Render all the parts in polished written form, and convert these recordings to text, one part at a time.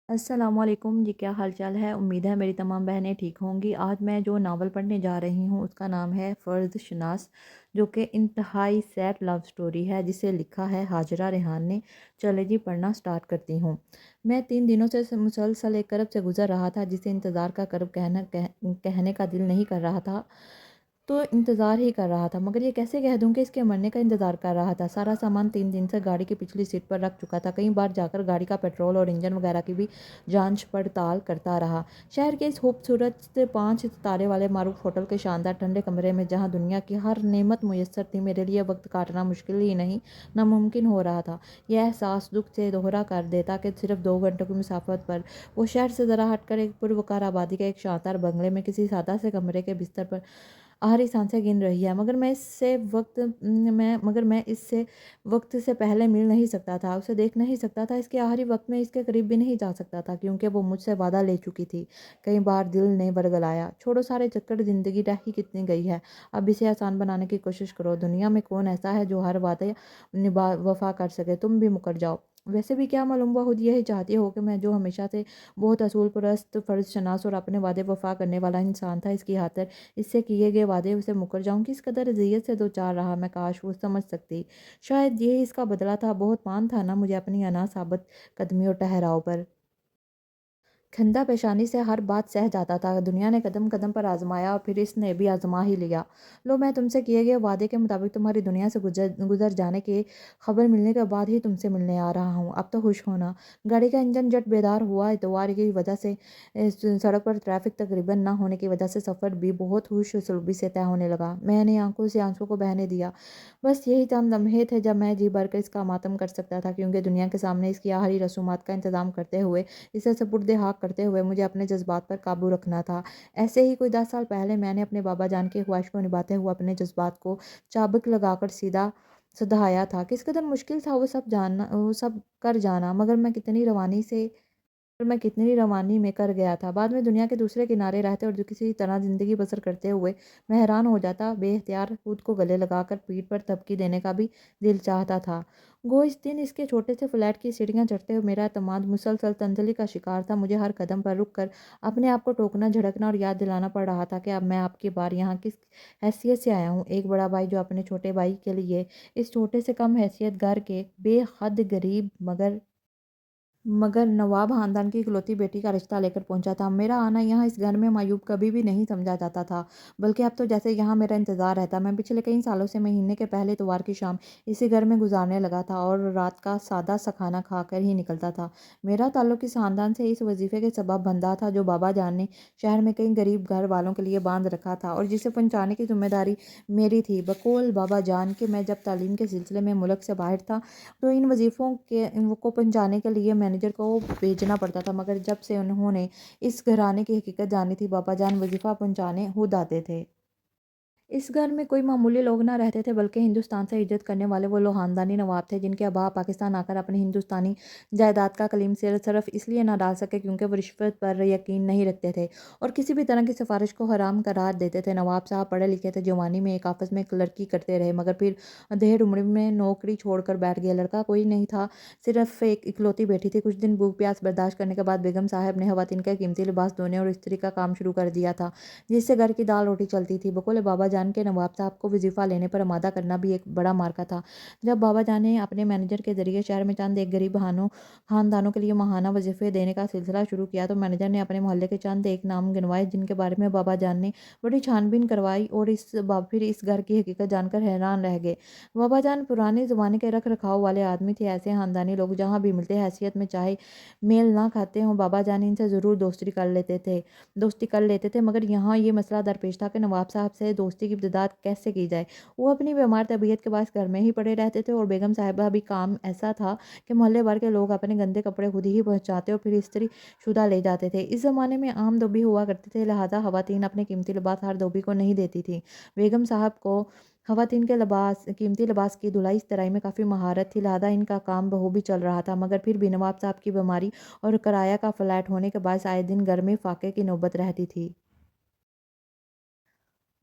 السلام علیکم جی، کیا حال چال ہے؟ امید ہے میری تمام بہنیں ٹھیک ہوں گی۔ آج میں جو ناول پڑھنے جا رہی ہوں اس کا نام ہے فرد شناس، جو کہ انتہائی سیڈ لو سٹوری ہے جسے لکھا ہے ہاجرہ ریحان نے۔ چلے جی پڑھنا سٹارٹ کرتی ہوں۔ میں 3 دنوں سے مسلسل ایک کرب سے گزر رہا تھا جسے انتظار کا کرب کہنے کا دل نہیں کر رہا تھا، تو انتظار ہی کر رہا تھا، مگر یہ کیسے کہہ دوں کہ اس کے مرنے کا انتظار کر رہا تھا۔ سارا سامان 3 دن سے گاڑی کی پچھلی سیٹ پر رکھ چکا تھا۔ کئی بار جا کر گاڑی کا پیٹرول اور انجن وغیرہ کی بھی جانچ پڑتال کرتا رہا۔ شہر کے اس خوبصورت 5 ستارے والے معروف ہوٹل کے شاندار ٹھنڈے کمرے میں، جہاں دنیا کی ہر نعمت میسر تھی، میرے لیے وقت کاٹنا مشکل ہی نہیں، ناممکن ہو رہا تھا۔ یہ احساس دکھ سے دوہرا کر دیتا کہ صرف 2 گھنٹوں کی مسافت پر وہ شہر سے ذرا ہٹ کر ایک پروقار آبادی کے ایک شاندار بنگلے میں کسی سادہ سے کمرے کے بستر پر آخری سانسیں گن رہی ہے، مگر میں اس سے وقت سے پہلے مل نہیں سکتا تھا، اسے دیکھ نہیں سکتا تھا، اس کے آخری وقت میں اس کے قریب بھی نہیں جا سکتا تھا، کیونکہ وہ مجھ سے وعدہ لے چکی تھی۔ کئی بار دل نے برگلایا، چھوڑو سارے چکر، زندگی رہ ہی کتنی گئی ہے، اب اسے آسان بنانے کی کوشش کرو۔ دنیا میں کون ایسا ہے جو ہر وعدے وفا کر سکے؟ تم بھی مکر جاؤ۔ ویسے بھی کیا معلوم، وہ خود یہی چاہتی ہو کہ میں، جو ہمیشہ سے بہت اصول پرست، فرض شناس اور اپنے وعدے وفا کرنے والا انسان تھا، اس کی خاطر اس سے کیے گئے وعدے اسے مکر جاؤں۔ کس قدر اذیت سے دوچار رہا میں، کاش وہ سمجھ سکتی۔ شاید یہی اس کا بدلہ تھا۔ بہت مان تھا نا مجھے اپنی انا ثابت قدمی اور ٹھہراؤ پر۔ کھندا پیشانی سے ہر بات سہ جاتا تھا۔ دنیا نے قدم قدم پر آزمایا اور پھر اس نے بھی آزما ہی لیا۔ لو، میں تم سے کیے گئے وعدے کے مطابق تمہاری دنیا سے گزر جانے کی خبر ملنے کے بعد ہی تم سے ملنے آ رہا ہوں۔ اب تو خوش ہونا۔ گاڑی کا انجن جٹ بیدار ہوا۔ اتوار کی وجہ سے سڑک پر ٹریفک تقریباً نہ ہونے کی وجہ سے سفر بھی بہت ہوش و اسلوبی سے طے ہونے لگا۔ میں نے آنکھوں سے آنسوں کو بہنے دیا۔ بس یہی چند لمحے تھے جب میں جی بھر کر اس کا ماتم کر سکتا تھا، کیونکہ دنیا کے سامنے اس کی آخری رسومات کا انتظام کرتے ہوئے، اسے سپرد خاک کرتے ہوئے مجھے اپنے جذبات پر قابو رکھنا تھا۔ ایسے ہی کوئی 10 سال پہلے میں نے اپنے بابا جان کی خواہش کو نبھاتے ہوئے اپنے جذبات کو چابک لگا کر سیدھا سدھایا تھا۔ کس قدر مشکل تھا وہ سب کر جانا، مگر میں کتنی روانی میں کر گیا تھا۔ بعد میں دنیا کے دوسرے کنارے رہتے اور جو کسی طرح زندگی بسر کرتے ہوئے میں حیران ہو جاتا، بے اختیار خود کو گلے لگا کر پیٹھ پر تھپکی دینے کا بھی دل چاہتا تھا۔ گو اس دن اس کے چھوٹے سے فلیٹ کی سیڑھیاں چڑھتے ہوئے میرا اعتماد مسلسل تنزلی کا شکار تھا۔ مجھے ہر قدم پر رک کر اپنے آپ کو ٹوکنا، جھڑکنا اور یاد دلانا پڑ رہا تھا کہ اب میں آپ کی بار یہاں کس حیثیت سے آیا ہوں۔ ایک بڑا بھائی جو اپنے چھوٹے بھائی کے لیے اس چھوٹے سے کم حیثیت گھر کے بے حد غریب مگر نواب خاندان کی اکلوتی بیٹی کا رشتہ لے کر پہنچا تھا۔ میرا آنا یہاں اس گھر میں معیوب کبھی بھی نہیں سمجھا جاتا تھا، بلکہ اب تو جیسے یہاں میرا انتظار رہتا۔ میں پچھلے کئی سالوں سے مہینے کے پہلے اتوار کی شام اسی گھر میں گزارنے لگا تھا اور رات کا سادہ سا کھانا کھا کر ہی نکلتا تھا۔ میرا تعلق اس خاندان سے اس وظیفے کے سبب بندھا تھا جو بابا جان نے شہر میں کئی غریب گھر والوں کے لیے باندھ رکھا تھا اور جسے پہنچانے کی ذمہ داری میری تھی۔ بقول بابا جان کہ میں جب تعلیم کے سلسلے میں ملک سے باہر تھا تو ان وظیفوں کو پہنچانے کے لیے مینیجر کو بھیجنا پڑتا تھا، مگر جب سے انہوں نے اس گھرانے کی حقیقت جانی تھی، بابا جان وظیفہ پہنچانے خود آتے تھے۔ اس گھر میں کوئی معمولی لوگ نہ رہتے تھے، بلکہ ہندوستان سے ہجرت کرنے والے وہ لوگ خاندانی نواب تھے جن کے آبا پاکستان آ کر اپنی ہندوستانی جائیداد کا کلیم صرف اس لیے نہ ڈال سکے کیونکہ وہ رشوت پر یقین نہیں رکھتے تھے اور کسی بھی طرح کی سفارش کو حرام قرار دیتے تھے۔ نواب صاحب پڑھے لکھے تھے، جوانی میں ایک آفس میں کلرکی کرتے رہے، مگر پھر دھیڑ عمر میں نوکری چھوڑ کر بیٹھ گئے۔ لڑکا کوئی نہیں تھا، صرف ایک اکلوتی بیٹی تھی۔ کچھ دن بھوک پیاس برداشت کرنے کے بعد بیگم صاحب نے خواتین کا قیمتی لباس دھونے اور استری کا کام شروع کر دیا تھا، جس سے گھر کی دال روٹی چلتی تھی۔ بقول بابا جان کے نواب صاحب کو وظیفہ لینے پر آمادہ کرنا بھی ایک بڑا معرکہ تھا۔ جب بابا جان نے اپنے مینیجر کے ذریعے شہر میں چند ایک غریب خاندانوں کے لیے ماہانہ وظیفے دینے کا سلسلہ شروع کیا تو مینیجر نے اپنے محلے کے چند ایک نام گنوائے جن کے بارے میں بابا جان نے بڑی چھان بین کروائی اور پھر اس گھر کی حقیقت جان کر حیران رہ گئے۔ بابا جان پرانے زمانے کے رکھ رکھاؤ والے آدمی تھے۔ ایسے خاندانی لوگ جہاں بھی ملتے حیثیت میں چاہے میل نہ کھاتے ہوں، بابا جان ان سے ضرور دوستی کر لیتے تھے، مگر یہاں یہ مسئلہ درپیش تھا کہ نواب صاحب سے دوستی کی ابتدا کیسے کی جائے۔ وہ اپنی بیمار طبیعت کے باعث گھر میں ہی پڑے رہتے تھے اور بیگم صاحبہ بھی کام ایسا تھا کہ محلے بھر کے لوگ اپنے گندے کپڑے خود ہی پہنچاتے اور پھر استری شدہ لے جاتے تھے۔ اس زمانے میں عام دھوبی ہوا کرتے تھے، لہٰذا خواتین اپنے قیمتی لباس ہر دھوبی کو نہیں دیتی تھیں۔ بیگم صاحب کو خواتین کے قیمتی لباس کی دھلائی استرائی میں کافی مہارت تھی، لہٰذا ان کا کام بخوبی چل رہا تھا، مگر پھر بھی نواب صاحب کی بیماری اور کرایہ کا فلیٹ ہونے کے باعث آئے دن گھر میں فاقے کی نوبت رہتی تھی۔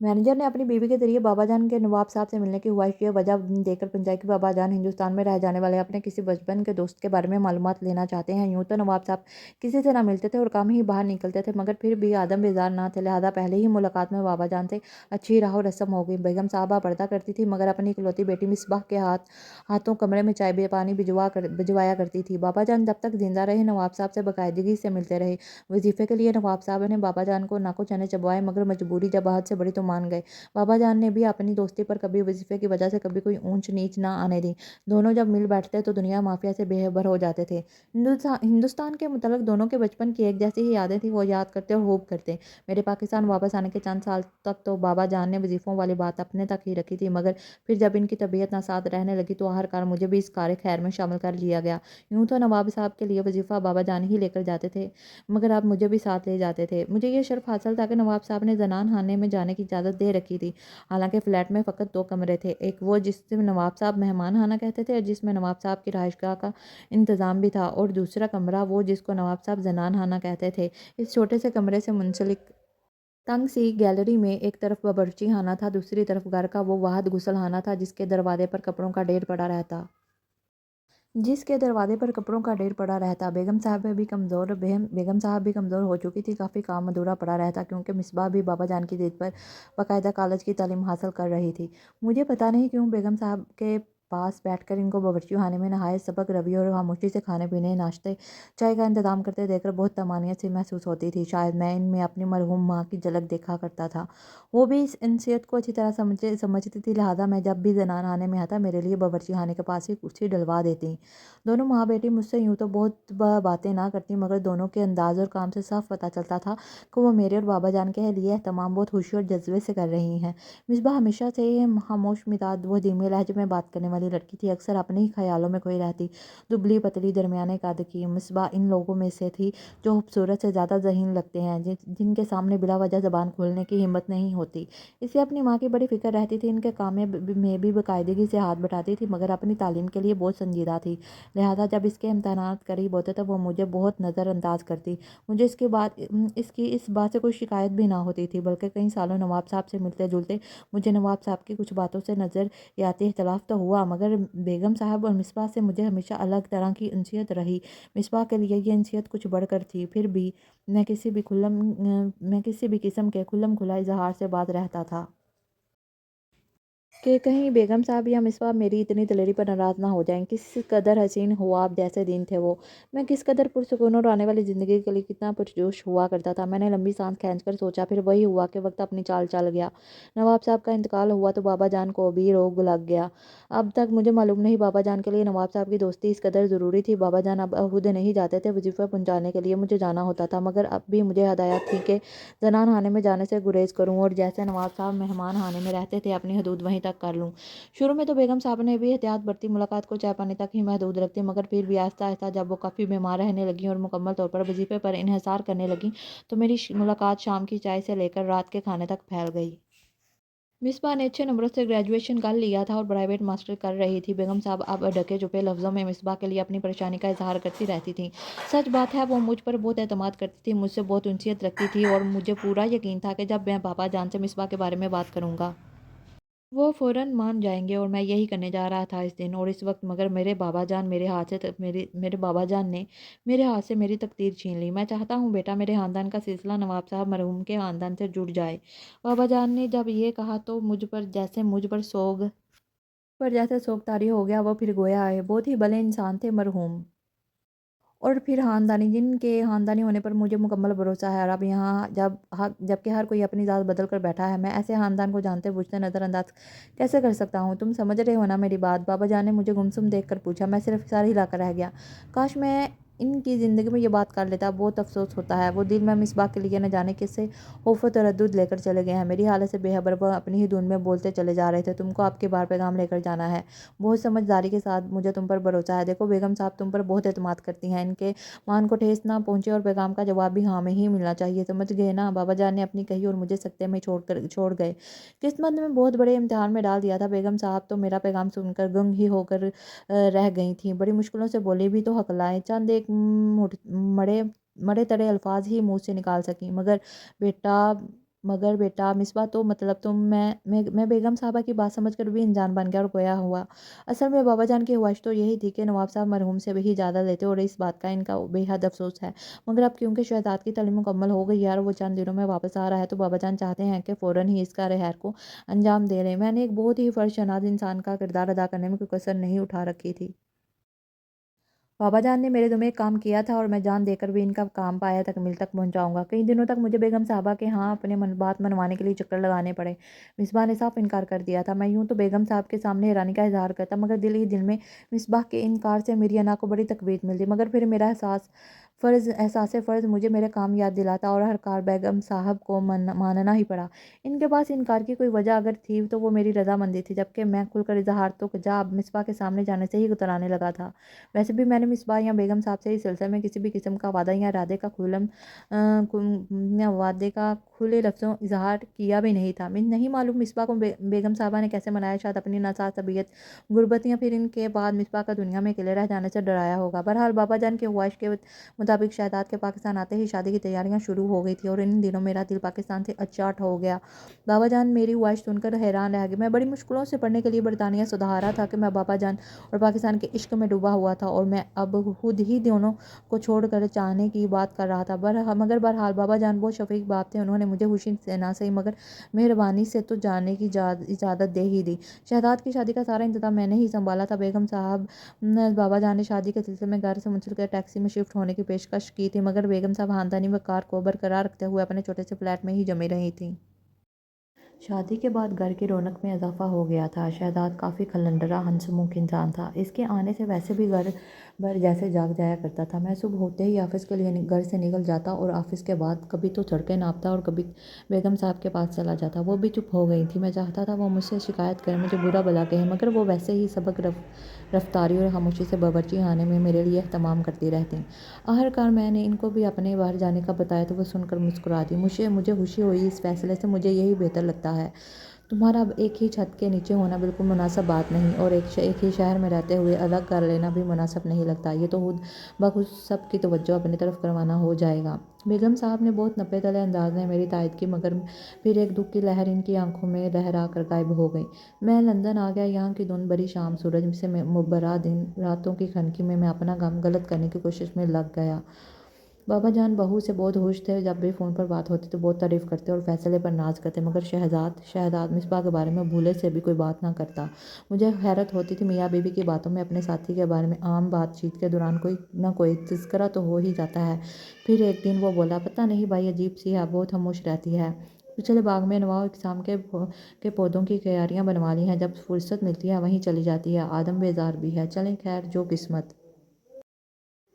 मैनेजर ने अपनी बीवी के ज़रिए बाबा जान के नवाब साहब से मिलने की ख्वाहिश की वजह देकर समझाई कि बाबा जान हिंदुस्तान में रह जाने वाले अपने किसी बचपन के दोस्त के बारे में मालूमात लेना चाहते हैं। यूँ तो नवाब साहब किसी से ना मिलते थे और कम ही बाहर निकलते थे, मगर फिर भी आदम बेजार ना थे, लिहाजा पहले ही मुलाकात में बाबा जान से अच्छी राह रस्म हो गई। बेगम साहबा पर्दा करती थी, मगर अपनी इकलौती बेटी मिसबाह के हाथों कमरे में चाय पानी भिजवाया करती थी। बाबा जान जब तक जिंदा रहे नवाब साहब से बाकायदगी से मिलते रहे। वजीफे के लिए नवाब साहब ने बाबा जान को नाको चने चबवाए, मगर मजबूरी जब हद से बड़ी तो मान गए। बाबा जान ने भी अपनी दोस्ती पर कभी वजीफे की वजह से कभी कोई ऊंच नीच ना आने दी। दोनों जब मिल बैठते तो दुनिया माफिया से बेखबर हो जाते थे। हिंदुस्तान के मुतल्लिक दोनों के बचपन की एक जैसी ही यादें थी, वो याद करते और खूब करते। मेरे पाकिस्तान वापस आने के चंद साल तक तो बाबा जान ने वजीफों वाली बात अपने तक ही रखी थी, मगर फिर जब इनकी तबीयत ना साथ रहने लगी तो आखिरकार मुझे भी इस कार खैर में शामिल कर लिया गया। यूँ तो नवाब साहब के लिए वजीफा बाबा जान ही लेकर जाते थे, मगर अब मुझे भी साथ ले जाते थे। मुझे ये शर्फ हासिल था कि नवाब साहब ने जनान खाने में जाने की इजाज़त दे रखी थी। हालांकि फ्लैट में फ़कत 2 कमरे थे, एक वो जिसे नवाब साहब मेहमान खाना कहते थे और जिसमें नवाब साहब की रहायशगाह का इंतज़ाम भी था, और दूसरा कमरा वो जिसको नवाब साहब जनान खाना कहते थे। इस छोटे से कमरे से मुंसलिक तंग सी गैलरी में एक तरफ बावर्ची खाना था, दूसरी तरफ घर का वो वाहिद गुसलखाना था जिसके दरवाजे पर कपड़ों का ढेर पड़ा रहता। बेगम साहब भी कमज़ोर हो चुकी थी, काफ़ी काम अधूरा पड़ा रहता, क्योंकि मिसबा भी बाबा जान की ज़िद पर बाकायदा कॉलेज की तालीम हासिल कर रही थी। मुझे पता नहीं क्यों बेगम साहब के पास बैठकर इनको बावर्ची खाने में नहाए सबक रवि और खामोशी से खाने पीने नाश्ते चाय का इंतज़ाम करते देखकर बहुत तमानियत सी महसूस होती थी। शायद मैं इनमें अपनी मरहूम माँ की झलक देखा करता था। वो भी इस इंसियत को अच्छी तरह समझती थी, लिहाजा मैं जब भी जनान खाने में आता मेरे लिए बावर्ची खाने के पास ही कुर्सी डलवा देती। दोनों माँ बेटी मुझसे यूँ तो बहुत बातें ना करती, मगर दोनों के अंदाज और काम से साफ पता चलता था कि वो मेरे और बाबा जान के लिए एहतमाम बहुत खुशी और जज्बे से कर रही हैं। मिसबा हमेशा से ही खामोश मिजाज वो धीमे लहजे में बात करने वाली लड़की थी, अक्सर अपने ही ख्यालों में खोई रहती। दुबली पतली दरमियाने कद की मिसबा इन लोगों में से थी जो खूबसूरत से ज़्यादा ज़हीन लगते हैं, जिनके सामने बिला वजह ज़बान खोलने की हिम्मत नहीं होती। इसे अपनी माँ की बड़ी फिक्र रहती थी, इनके काम में भी बाकायदगी से हाथ बटाती थी, मगर अपनी तालीम के लिए बहुत संजीदा थी। लिहाजा जब इसके इम्तहानात करीब होते तो वो मुझे बहुत नज़रअंदाज करती। मुझे इसकी इस बात से कोई शिकायत भी ना होती थी, बल्कि कई सालों नवाब साहब से मिलते जुलते मुझे नवाब साहब की कुछ बातों से नज़रियाती इख्तलाफ तो हुआ, मगर बेगम साहब और मिसबा से मुझे हमेशा अलग तरह की अंसियत रही। मिसबा के लिए ये अंसियत कुछ बढ़कर थी। फिर भी मैं किसी भी किस्म के खुल्लम खुला इजहार से बात रहता था कि कहीं बेगम साहब या मिसबा मेरी इतनी दिलेरी पर नाराज़ ना हो जाएं। किस कदर हसीन ख्वाब जैसे दिन थे वो। मैं किस कदर पुरसुकून और आने वाली ज़िंदगी के लिए कितना पुरजोश हुआ करता था। मैंने लंबी सांस खींचकर सोचा, फिर वही हुआ कि वक्त अपनी चाल चल गया। नवाब साहब का इंतकाल हुआ तो बाबा जान को भी रोग लग गया। अब तक मुझे मालूम नहीं बाबा जान के लिए नवाब साहब की दोस्ती इस कदर ज़रूरी थी। बाबा जान अब खुद नहीं जाते थे, वजीफ़ा पहुँचाने के लिए मुझे जाना होता था, मगर अब भी मुझे हदायत थी कि जनान खाने में जाने से गुरेज करूँ और जैसे नवाब साहब मेहमान खाने में रहते थे अपनी हदूद वहीं तक कर लूँ। शुरू में तो बेगम साहब ने भी एहतियात बरती, मुलाकात को चाय पानी तक ही महदूद रखती, मगर फिर भी आहिस्ता आहिस्ता जब वो काफ़ी बीमार रहने लगी और मुकम्मल तौर पर वजीफे पर इन्हिसार करने लगी, तो मेरी मुलाकात शाम की चाय से लेकर रात के खाने तक फैल गई। मिसबा ने अच्छे नंबरों से ग्रेजुएशन कर लिया था और प्राइवेट मास्टर कर रही थी। बेगम साहब अब ढके छुपे लफ्ज़ों में मिसबा के लिए अपनी परेशानी का इजहार करती रहती थी। सच बात है वो मुझ पर बहुत एतमाद करती थी, मुझसे बहुत उनसियत रखती थी, और मुझे पूरा यकीन था कि जब मैं पापा जान से मिसबा के बारे में बात करूँगा वो फ़ौरन मान जाएँगे, और मैं यही करने जा रहा था इस दिन और इस वक्त, मगर मेरे बाबा जान ने मेरे हाथ से मेरी तकदीर छीन ली। मैं चाहता हूँ बेटा मेरे ख़ानदान का सिलसिला नवाब साहब मरहूम के ख़ानदान से जुड़ जाए। बाबा जान ने जब ये कहा तो मुझ पर जैसे सोग तारी हो गया। वो फिर गोया आए। बहुत ही भले इंसान थे मरहूम, और फिर ख़ानदानी जिनके ख़ानदानी होने पर मुझे मुकम्मल भरोसा है। और अब यहाँ जबकि हर कोई अपनी ज़ात बदल कर बैठा है, मैं ऐसे ख़ानदान को जानते बूझते नज़रअंदाज कैसे कर सकता हूँ? तुम समझ रहे हो ना मेरी बात? बाबा जान ने मुझे गुमसुम देख कर पूछा। मैं सिर्फ सर हिलाकर रह गया। काश मैं इनकी ज़िंदगी में ये बात कर लेता। बहुत अफसोस होता है। वो दिल में मिसबाह के लिए न जाने किससे खौफ व तरद्दुद लेकर चले गए हैं। मेरी हालत से बेखबर वो अपनी ही धुन में बोलते चले जा रहे थे। तुमको आपके बार पैगाम लेकर जाना है। बहुत समझदारी के साथ मुझे तुम पर भरोसा है। देखो बेगम साहब तुम पर बहुत एतमाद करती हैं। इनके मान को ठेस ना पहुंचे और पैगाम का जवाब भी हाँ में ही मिलना चाहिए। समझ गए ना? बाबा जान ने अपनी कही और मुझे सकते में छोड़ गए। किस्मत ने बहुत बड़े इम्तिहान में डाल दिया था। बेगम साहब तो मेरा पैगाम सुनकर गंग ही होकर रह गई थी। बड़ी मुश्किलों से बोली भी तो हकलाएं। चंद एक मड़े मड़े तड़े अल्फाज ही मुंह से निकाल सकी, मगर बेटा मगर बेटा मिसबा तो मतलब मैं बेगम साहबा की बात समझकर भी अनजान बन गया और गोया हुआ। असल में बाबा जान की ख्वाहिश तो यही थी कि नवाब साहब मरहूम से भी ज़्यादा लेते और इस बात का इनका बेहद अफसोस है। मगर अब क्योंकि शहजाद की तालीम मुकम्मल हो गई है और वो चंद दिनों में वापस आ रहा है तो बाबा जान चाहते हैं कि फ़ौरन ही इसका रिहायर को अंजाम दे लें। मैंने एक बहुत ही फ़र्जशनास इंसान का किरदार अदा करने में कोई कसर नहीं उठा रखी थी। बाबा जान ने मेरे में एक काम किया था और मैं जान देकर भी इनका काम पाया तकमील तक पहुंचाऊंगा। कई दिनों तक मुझे बेगम साहबा के यहाँ अपने बात मनवाने के लिए चक्कर लगाने पड़े। मिसबा ने साफ इनकार कर दिया था। मैं यूं तो बेगम साहब के सामने हैरानी का इजहार करता मगर दिल ही दिल में मिसबा के इनकार से मेरी अना को बड़ी तकलीफ मिलती। मगर फिर मेरा एहसास फ़र्ज़ मुझे मेरे काम याद दिलाता और हर कार बेगम साहब को मानना ही पड़ा। इनके पास इनकार की कोई वजह अगर थी तो वो मेरी रजामंदी थी, जबकि मैं खुलकर इजहार तो जा मिसबा के सामने जाने से ही उतराने लगा था। वैसे भी मैंने मिसबा या बेगम साहब से इस सिलसिले में किसी भी किस्म का वादा या इरादे का वादे का खुले लफ्ज़ों इजहार किया भी नहीं था। मैं नहीं मालूम मिसबा को बेगम साहबा ने कैसे मनाया, शायद अपनी नासाज तबीयत, गुर्बत या फिर इनके बाद मिसबा का दुनिया में अकेले रह जाने से डराया होगा। बहरहाल बाबा जान की ख्वाहिश के मुताबिक शहजाद के पाकिस्तान आते ही शादी की तैयारियां शुरू हो गई थी और इन दिनों मेरा दिल पाकिस्तान से अचाट हो गया। बाबा जान मेरी ख्वाहिश सुनकर हैरान रह गए। मैं बड़ी मुश्किलों से पढ़ने के लिए बरतानिया सुधारा था कि मैं बाबा जान और पाकिस्तान के इश्क में डूबा हुआ था और मैं अब खुद ही दोनों को छोड़कर चाहने की बात कर रहा था। मगर बहरहाल बाबा जान बहुत शफीक बाप थे। उन्होंने मुझे खुशी से ना सही मगर मेहरबानी से तो जाने की इजाज़त दे ही दी। शहजाद की शादी का सारा इंतजाम मैंने ही संभाला था। बेगम साहब बाबा जान ने शादी के सिलसिले में घर से मुंसलिक टैक्सी में शिफ्ट होने की पेशकश की थी, मगर बेगम साहब खानदानी वक़ार को बरकरार रखते हुए अपने छोटे से फ्लैट में ही जमी रही थीं। शादी के बाद घर की रौनक में इजाफा हो गया था। शहजाद काफ़ी खलंडरा हंसमुख इंसान था। इसके आने से वैसे भी घर भर जैसे जाग जाया करता था। मैं सुबह होते ही ऑफिस के लिए घर से निकल जाता और ऑफिस के बाद कभी तो सड़कें नापता और कभी बेगम साहब के पास चला जाता। वो भी चुप हो गई थी। मैं चाहता था वो मुझसे शिकायत करें, मुझे बुरा भला कहे, मगर वो वैसे ही सबक रफ्तारी और खामोशी से बावर्ची खाने में मेरे लिए एहतमाम करती रहती। आखिरकार मैंने इनको भी अपने बाहर जाने का बताया तो वो सुनकर मुस्कुरा दी। मुझे मुझे खुशी हुई इस फैसले से। मुझे यही बेहतर लगता है। तुम्हारा अब एक ही छत के नीचे होना बिल्कुल मुनासिब बात नहीं और एक ही शहर में रहते हुए अलग कर लेना भी मुनासिब नहीं लगता। ये तो खुद बखुद सब की तवज्जो अपनी तरफ करवाना हो जाएगा। बेगम साहब ने बहुत नपे तले अंदाज में मेरी तायद की, मगर फिर एक दुख की लहर इनकी आंखों में लहरा कर गायब हो गई। मैं लंदन आ गया। यहाँ की धुंध भरी शाम, सूरज से मुबरा दिन, रातों की खनकी में मैं अपना काम गलत करने की कोशिश में लग गया। बाबा जान बहू से बहुत खुश थे। जब भी फ़ोन पर बात होती तो बहुत तारीफ़ करते और फैसले पर नाज करते, मगर शहजाद मिसबा के बारे में भूले से भी कोई बात ना करता। मुझे हैरत होती थी मियाँ बीवी की बातों में अपने साथी के बारे में आम बातचीत के दौरान कोई ना कोई तज़किरा तो हो ही जाता है। फिर एक दिन वो बोला, पता नहीं भाई अजीब सी है, बहुत खामोश रहती है। पिछले बाग में नवा इकसाम के पौधों की क्यारियाँ बनवा ली हैं, जब फुर्सत मिलती है वहीं चली जाती है। आदम बेजार भी है, चलें खैर जो किस्मत।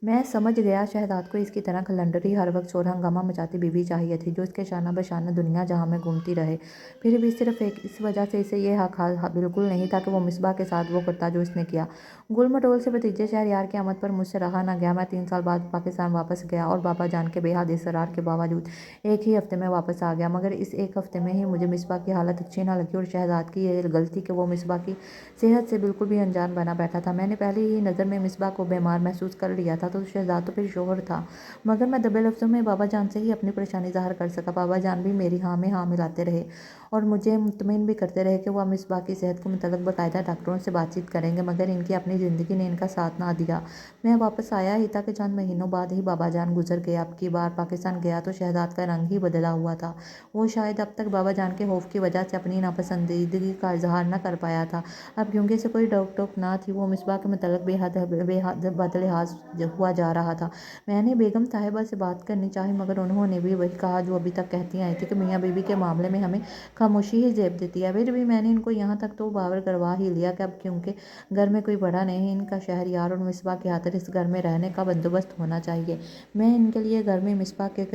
मैं समझ गया शहजाद को इसकी तरह खलंडरी हर वक्त शोर हंगामा मचाती बीवी चाहिए थी जो इसके शाना बशाना दुनिया जहाँ में घूमती रहे। फिर भी सिर्फ एक इस वजह से इसे ये हक बिल्कुल नहीं था कि वो मिसबा के साथ वो करता जो इसने किया। गुल मटोल से भतीजे शहरयार की आमद पर मुझसे रहा ना गया। मैं 3 साल बाद पाकिस्तान वापस गया और बाबा जान के बेहद इसरार के बावजूद एक ही हफ्ते में वापस आ गया। मगर इस एक हफ्ते में ही मुझे मिसबा की हालत अच्छी ना लगी और शहजाद की ये गलती कि वो मिसबा की सेहत से बिल्कुल भी अनजान बना बैठा था। मैंने पहले ही नज़र में मिसबा को बीमार महसूस कर लिया था तो शहजाद तो फिर शोहर था। मगर मैं दबे लफ्ज़ों में बाबा जान से ही अपनी परेशानी ज़ाहिर कर सका। बाबा जान भी मेरी हाँ में हाँ मिलाते रहे और मुझे मुतमिन भी करते रहे कि वह मिसबा की सेहत के मुतल्लिक़ बाकायदा डॉक्टरों से बातचीत करेंगे, मगर इनकी अपनी ज़िंदगी ने इनका साथ ना दिया। मैं वापस आया ही था कि चंद महीनों बाद ही बाबा जान गुजर गए। अब की बार पाकिस्तान गया तो शहजाद का रंग ही बदला हुआ था। वो शायद अब तक बाबा जान के खौफ की वजह से अपनी नापसंदीदगी का इजहार न कर पाया था। अब क्योंकि इसे कोई रोक टोक ना थी वो मिसबा के मुतल्लिक़ बेहद बदलिहाज हुआ जा रहा था। मैंने बेगम साहिबा से बात करनी चाही, मगर उन्होंने भी वही कहा जो अभी तक कहती आई थी कि मियाँ बीवी के मामले में हमें खामोशी ही जेब देती है। फिर भी मैंने इनको यहाँ तक तो बावर करवा ही लिया कि अब क्योंकि घर में कोई बड़ा नहीं, इनका शहरयार और मिसबा की खातिर इस घर में रहने का बंदोबस्त होना चाहिए। मैं इनके लिए घर में मिसबा के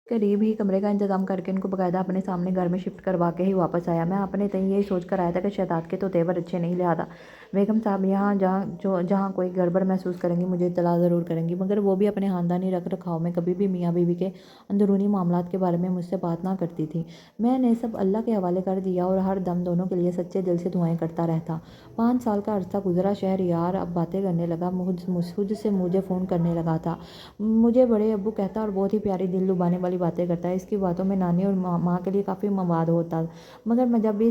करीब ही कमरे का इंतजाम करके इनको बाकायदा अपने सामने घर में शिफ्ट करवा के ही वापस आया। मैं अपने तय यही सोच कर आया था कि शहजाद के तो तेवर अच्छे नहीं, लिहाजा بیگم صاحب جہاں کوئی گڑبڑ محسوس کریں گی مجھے اطلاع ضرور کریں گی، مگر وہ بھی اپنے خاندانی رکھ رکھاؤ میں کبھی بھی میاں بیوی کے اندرونی معاملات کے بارے میں مجھ سے بات نہ کرتی تھی۔ میں نے سب اللہ کے حوالے کر دیا اور ہر دم دونوں کے لیے سچے دل سے دعائیں کرتا رہتا۔ 5 سال کا عرصہ گزرا، شہریار اب باتیں کرنے لگا، خود سے مجھے فون کرنے لگا تھا۔ مجھے بڑے ابو کہتا اور بہت ہی پیاری دل لبانے والی باتیں کرتا ہے۔ اس کی باتوں میں نانی اور ماں کے لیے کافی مواد ہوتا، مگر میں جب بھی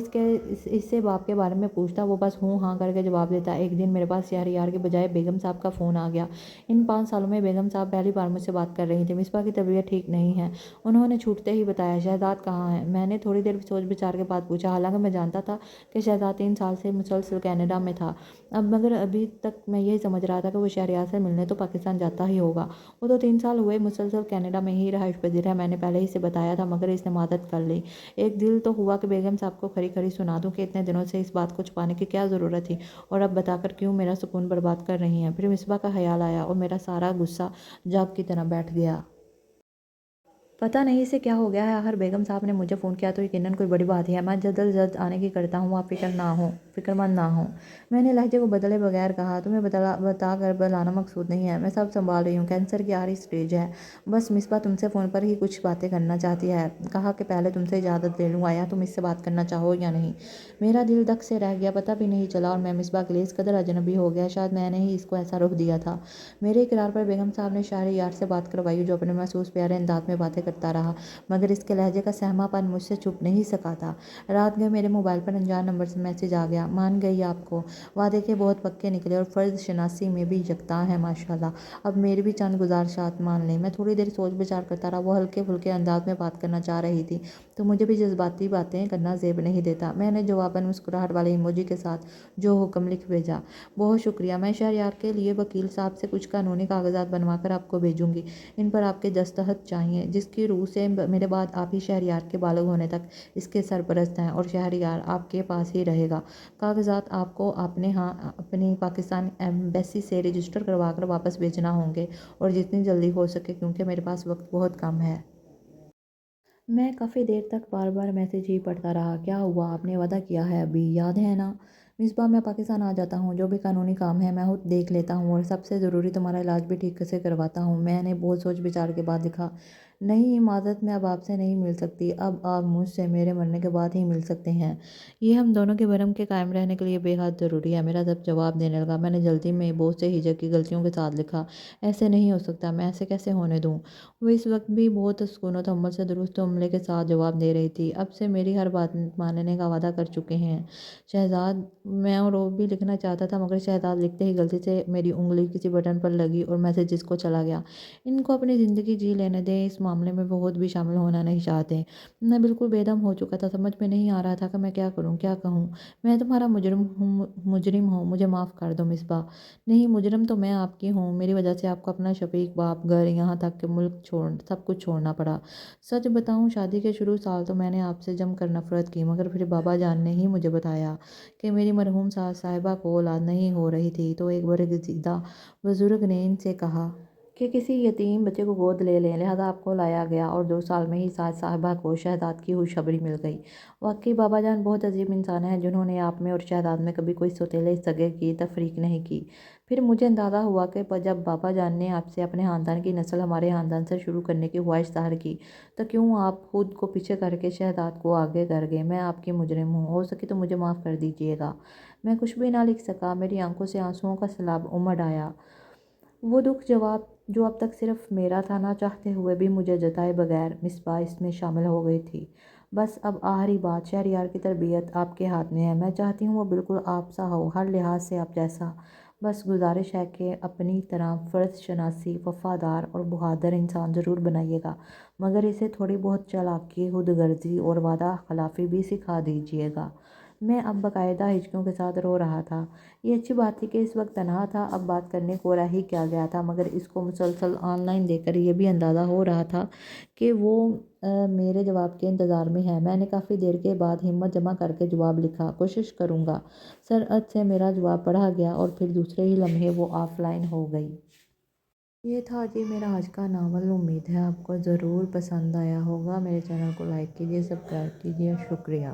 اس سے باپ کے بارے میں پوچھتا وہ بس ہوں ہاں کر کے جواب دیتا۔ ایک دن میرے پاس شہریار کے بجائے بیگم صاحب کا فون آ گیا۔ ان 5 سالوں میں بیگم صاحب پہلی بار مجھ سے بات کر رہی تھی۔ مصباح کی طبیعت ٹھیک نہیں ہے، انہوں نے چھوٹتے ہی بتایا۔ شہزاد کہاں ہے؟ میں نے تھوڑی دیر سوچ بچار کے بعد پوچھا، حالانکہ میں جانتا تھا کہ شہزاد 3 سال سے مسلسل کینیڈا میں تھا، مگر ابھی تک میں یہی سمجھ رہا تھا کہ وہ شہریار سے ملنے تو پاکستان جاتا ہی ہوگا۔ وہ تو 3 سال ہوئے مسلسل کینیڈا میں ہی رہائش پذیر ہے، میں نے پہلے ہی سے بتایا تھا، مگر اس نے مدد کر لی۔ ایک دل تو ہوا کہ بیگم صاحب کو کھری کھری سنا دوں کہ اتنے دنوں سے اس بات کو چھپانے کی کیا ضرورت تھی، اور اب بتا کر کیوں میرا سکون برباد کر رہی ہیں۔ پھر مصباح کا خیال آیا اور میرا سارا غصہ جاگ کی طرح بیٹھ گیا۔ پتہ نہیں اسے کیا ہو گیا ہے، آخر بیگم صاحب نے مجھے فون کیا تو یقیناً کوئی بڑی بات ہی ہے۔ میں جلد از جلد آنے کی کرتا ہوں، آپ فکر مند نہ ہوں۔ میں نے لہجے کو بدلے بغیر کہا، تمہیں بتا کر بلانا مقصود نہیں ہے، میں سب سنبھال رہی ہوں، کینسر کی آخری سٹیج ہے۔ بس مصباح تم سے فون پر ہی کچھ باتیں کرنا چاہتی ہے، کہا کہ پہلے تم سے اجازت لے لوں، آیا تم اس سے بات کرنا چاہو یا نہیں؟ میرا دل دک سے رہ گیا، پتہ بھی نہیں چلا، اور میں مصباح کے لیے اس قدر اجنبی ہو گیا، شاید میں نے ہی اس کو ایسا رخ دیا تھا۔ میرے اقرار پر بیگم صاحب نے شہریار سے بات کروائی، جو اپنے محسوس پیارے انداز میں باتیں کرتا رہا، مگر اس کے لہجے کا سہما پن مجھ سے چھپ نہیں سکا تھا۔ رات گئے میرے موبائل پر انجان نمبر سے میسج آ گیا، مان گئی آپ کو، وعدے کے بہت پکے نکلے اور فرض شناسی میں بھی یکتا ہے ماشاءاللہ، اب میری بھی چند گزارشات مان لیں۔ میں تھوڑی دیر سوچ بچار کرتا رہا، وہ ہلکے پھلکے انداز میں بات کرنا چاہ رہی تھی تو مجھے بھی جذباتی باتیں کرنا زیب نہیں دیتا۔ میں نے جواباً مسکراہٹ والے ایموجی کے ساتھ جو حکم لکھ بھیجا، بہت شکریہ، میں شہریار کے لیے وکیل صاحب سے کچھ قانونی کاغذات بنوا کر آپ کو بھیجوں گی، ان پر آپ کے دستخط چاہیے، جس کی روح سے میرے بعد آپ ہی شہریار کے بالغ ہونے تک اس کے سرپرست ہیں، اور شہریار آپ کے پاس ہی رہے گا۔ کاغذات آپ کو اپنی پاکستان ایمبیسی سے رجسٹر کروا کر واپس بھیجنا ہوں گے، اور جتنی جلدی ہو سکے کیونکہ میرے پاس وقت بہت کم ہے۔ میں کافی دیر تک بار بار میسج ہی پڑھتا رہا۔ کیا ہوا؟ آپ نے وعدہ کیا ہے ابھی، یاد ہے نا؟ مصباح میں پاکستان آ جاتا ہوں، جو بھی قانونی کام ہے میں خود دیکھ لیتا ہوں، اور سب سے ضروری تمہارا علاج بھی ٹھیک سے کرواتا ہوں۔ میں نے بہت سوچ بچار کے بعد لکھا، نہیں معذرت، میں اب آپ سے نہیں مل سکتی، اب آپ مجھ سے میرے مرنے کے بعد ہی مل سکتے ہیں، یہ ہم دونوں کے بھرم کے قائم رہنے کے لیے بے حد ضروری ہے۔ میرا جب جواب دینے لگا، میں نے جلدی میں بہت سے ہجک کی غلطیوں کے ساتھ لکھا، ایسے نہیں ہو سکتا، میں ایسے کیسے ہونے دوں؟ وہ اس وقت بھی بہت سکون و تحمل سے درست عملے کے ساتھ جواب دے رہی تھی، اب سے میری ہر بات ماننے کا وعدہ کر چکے ہیں شہزاد۔ میں اور وہ بھی لکھنا چاہتا تھا، مگر شہزاد لکھتے ہی غلطی سے میری انگلی کسی بٹن پر لگی اور میسج اس کو چلا گیا۔ ان کو اپنی زندگی جی لینے دیں، اس معاملے میں وہ خود بھی شامل ہونا نہیں چاہتے۔ میں بالکل بے دم ہو چکا تھا، سمجھ میں نہیں آ رہا تھا کہ میں کیا کروں، کیا کہوں۔ میں تمہارا مجرم ہوں، مجھے معاف کر دو مصباح۔ نہیں، مجرم تو میں آپ کی ہوں، میری وجہ سے آپ کو اپنا شفیق، باپ، گھر، یہاں تک کہ ملک سب کچھ چھوڑنا پڑا۔ سچ بتاؤں، شادی کے شروع سال تو میں نے آپ سے جم کر نفرت کی، مگر پھر بابا جان نے ہی مجھے بتایا کہ میری مرحوم ساس صاحبہ کو اولاد نہیں ہو رہی تھی، تو ایک برگزیدہ بزرگ نے ان سے کہا کہ کسی یتیم بچے کو گود لے لیں، لہذا آپ کو لایا گیا، اور 2 سال میں ہی ساس صاحبہ کو شہزاد کی خوشخبری مل گئی۔ واقعی بابا جان بہت عظیم انسان ہیں، جنہوں نے آپ میں اور شہزاد میں کبھی کوئی سوتیلے سگے کی تفریق نہیں کی۔ پھر مجھے اندازہ ہوا کہ جب بابا جان نے آپ سے اپنے خاندان کی نسل ہمارے خاندان سے شروع کرنے کی خواہش ظاہر کی، تو کیوں آپ خود کو پیچھے کر کے شہزاد کو آگے کر گئے۔ میں آپ کی مجرم ہوں، ہو سکے تو مجھے معاف کر دیجیے گا۔ میں کچھ بھی نہ لکھ سکا، میری آنکھوں سے آنسوؤں کا سیلاب امڈ آیا۔ وہ دکھ جو اب تک صرف میرا تھا، نہ چاہتے ہوئے بھی مجھے جتائے بغیر مصباح اس میں شامل ہو گئی تھی۔ بس اب آخری بات، شہریار کی تربیت آپ کے ہاتھ میں ہے، میں چاہتی ہوں وہ بالکل آپ سا ہو، ہر لحاظ سے آپ جیسا۔ بس گزارش ہے کہ اپنی طرح فرض شناسی، وفادار اور بہادر انسان ضرور بنائیے گا، مگر اسے تھوڑی بہت چالاکی، خود غرضی اور وعدہ خلافی بھی سکھا دیجیے گا۔ میں اب باقاعدہ ہچکیوں کے ساتھ رو رہا تھا۔ یہ اچھی بات تھی کہ اس وقت تنہا تھا، اب بات کرنے کو رہ ہی کیا گیا تھا، مگر اس کو مسلسل آن لائن دیکھ کر یہ بھی اندازہ ہو رہا تھا کہ وہ میرے جواب کے انتظار میں ہے۔ میں نے کافی دیر کے بعد ہمت جمع کر کے جواب لکھا، کوشش کروں گا۔ سرعت سے میرا جواب پڑھا گیا اور پھر دوسرے ہی لمحے وہ آف لائن ہو گئی۔ یہ تھا جی میرا آج کا ناول، امید ہے آپ کو ضرور پسند آیا ہوگا۔ میرے چینل کو لائک کیجیے، سبسکرائب کیجیے، شکریہ۔